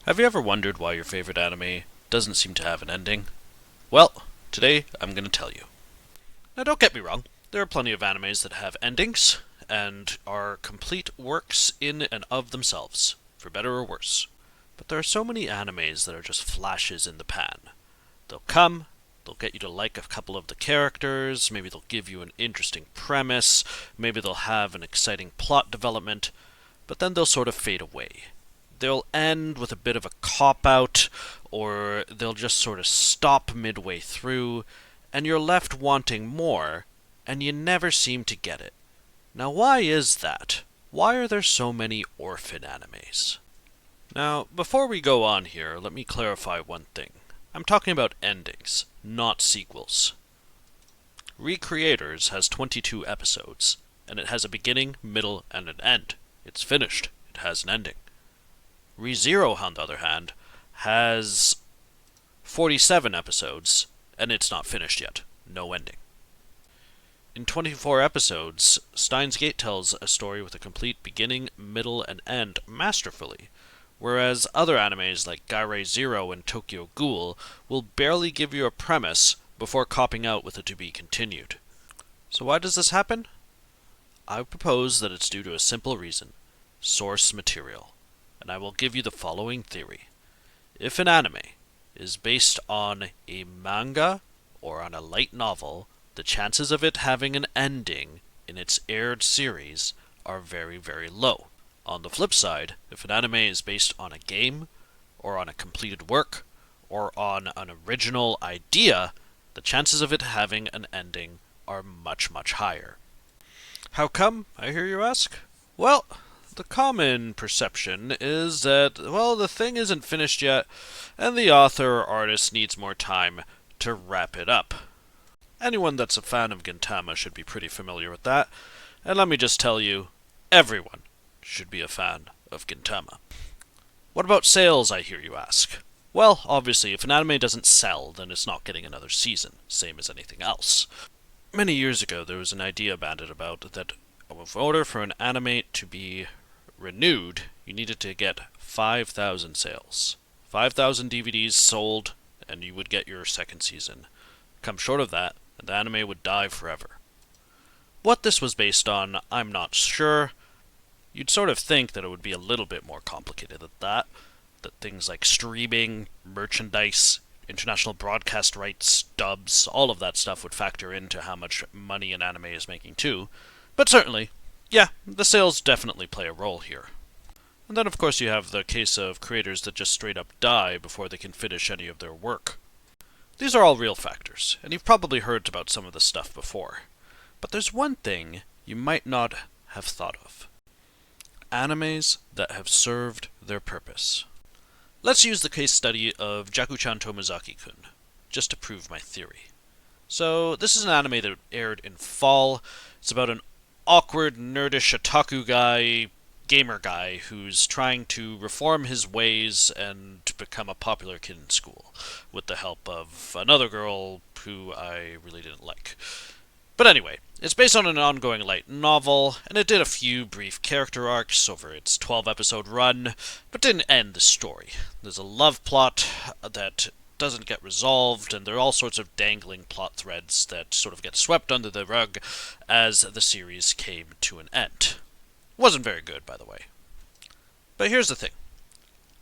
Have you ever wondered why your favorite anime doesn't seem to have an ending? Well, today I'm going to tell you. Now don't get me wrong, there are plenty of animes that have endings, and are complete works in and of themselves, for better or worse. But there are so many animes that are just flashes in the pan. They'll come, they'll get you to like a couple of the characters, maybe they'll give you an interesting premise, maybe they'll have an exciting plot development, but then they'll sort of fade away. They'll end with a bit of a cop-out, or they'll just sort of stop midway through, and you're left wanting more, and you never seem to get it. Now why is that? Why are there so many orphan animes? Now, before we go on here, let me clarify one thing. I'm talking about endings, not sequels. Recreators has 22 episodes, and it has a beginning, middle, and an end. It's finished. It has an ending. ReZero, on the other hand, has 47 episodes, and it's not finished yet. No ending. In 24 episodes, Steins Gate tells a story with a complete beginning, middle, and end masterfully, whereas other animes like Gairei Zero and Tokyo Ghoul will barely give you a premise before copping out with a to be continued. So why does this happen? I propose that it's due to a simple reason: source material. And I will give you the following theory. If an anime is based on a manga or on a light novel, the chances of it having an ending in its aired series are very, very low. On the flip side, if an anime is based on a game, or on a completed work, or on an original idea, the chances of it having an ending are much, much higher. How come, I hear you ask? Well, the common perception is that, the thing isn't finished yet, and the author or artist needs more time to wrap it up. Anyone that's a fan of Gintama should be pretty familiar with that, and let me just tell you, everyone should be a fan of Gintama. What about sales, I hear you ask? Well, obviously, if an anime doesn't sell, then it's not getting another season, same as anything else. Many years ago, there was an idea bandied about that in order for an anime to be renewed, you needed to get 5,000 sales. 5,000 DVDs sold, and you would get your second season. Come short of that, and the anime would die forever. What this was based on, I'm not sure. You'd sort of think that it would be a little bit more complicated than that things like streaming, merchandise, international broadcast rights, dubs, all of that stuff would factor into how much money an anime is making too. But certainly, yeah, the sales definitely play a role here. And then of course you have the case of creators that just straight up die before they can finish any of their work. These are all real factors, and you've probably heard about some of this stuff before. But there's one thing you might not have thought of. Animes that have served their purpose. Let's use the case study of Jaku-chan Tomozaki-kun, just to prove my theory. So, this is an anime that aired in fall. It's about an awkward, nerdish otaku guy, gamer guy, who's trying to reform his ways and become a popular kid in school, with the help of another girl who I really didn't like. But anyway, it's based on an ongoing light novel, and it did a few brief character arcs over its 12-episode run, but didn't end the story. There's a love plot that doesn't get resolved, and there are all sorts of dangling plot threads that sort of get swept under the rug as the series came to an end. Wasn't very good, by the way. But here's the thing.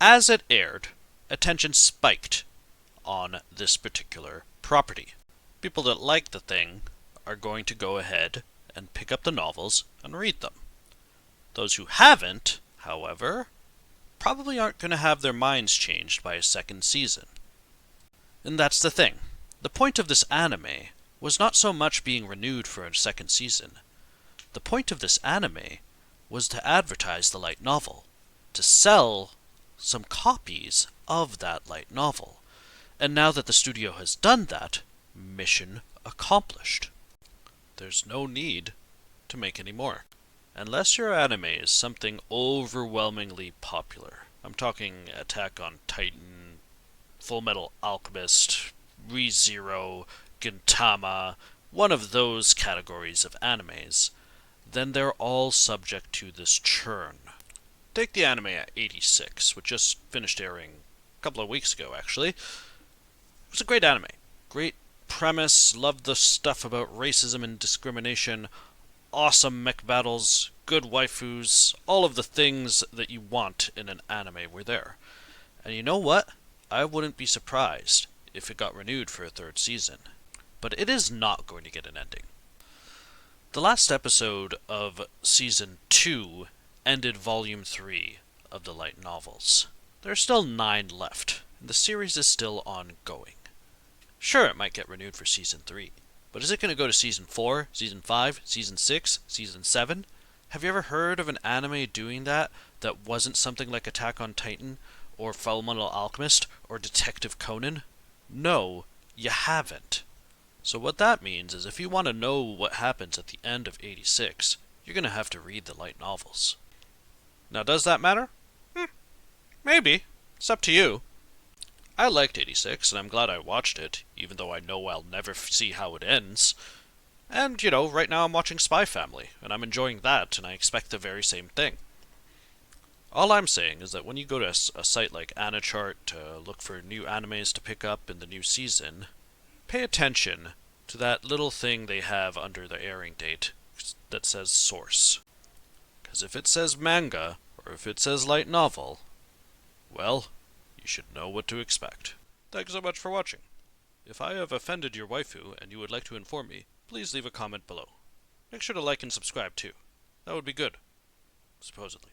As it aired, attention spiked on this particular property. People that like the thing are going to go ahead and pick up the novels and read them. Those who haven't, however, probably aren't going to have their minds changed by a second season. And that's the thing. The point of this anime was not so much being renewed for a second season. The point of this anime was to advertise the light novel, to sell some copies of that light novel. And now that the studio has done that, mission accomplished. There's no need to make any more. Unless your anime is something overwhelmingly popular. I'm talking Attack on Titan, Full Metal Alchemist, ReZero, Gintama, one of those categories of animes, then they're all subject to this churn. take the anime at 86, which just finished airing a couple of weeks ago, actually. It was a great anime. Great premise, loved the stuff about racism and discrimination, awesome mech battles, good waifus, all of the things that you want in an anime were there. And you know what? I wouldn't be surprised if it got renewed for a third season. But it is not going to get an ending. The last episode of Season 2 ended Volume 3 of the light novels. There are still 9 left, and the series is still ongoing. Sure, it might get renewed for Season 3, but is it going to go to Season 4, Season 5, Season 6, Season 7? Have you ever heard of an anime doing that wasn't something like Attack on Titan, or Fullmetal Alchemist, or Detective Conan? No, you haven't. So what that means is if you want to know what happens at the end of 86, you're going to have to read the light novels. Now, does that matter? Maybe. It's up to you. I liked 86, and I'm glad I watched it, even though I know I'll never see how it ends. And, right now I'm watching Spy Family, and I'm enjoying that, and I expect the very same thing. All I'm saying is that when you go to a site like AniChart to look for new animes to pick up in the new season, pay attention to that little thing they have under the airing date that says source. Because if it says manga, or if it says light novel, well, you should know what to expect. Thanks so much for watching. If I have offended your waifu and you would like to inform me, please leave a comment below. Make sure to like and subscribe too. That would be good. Supposedly.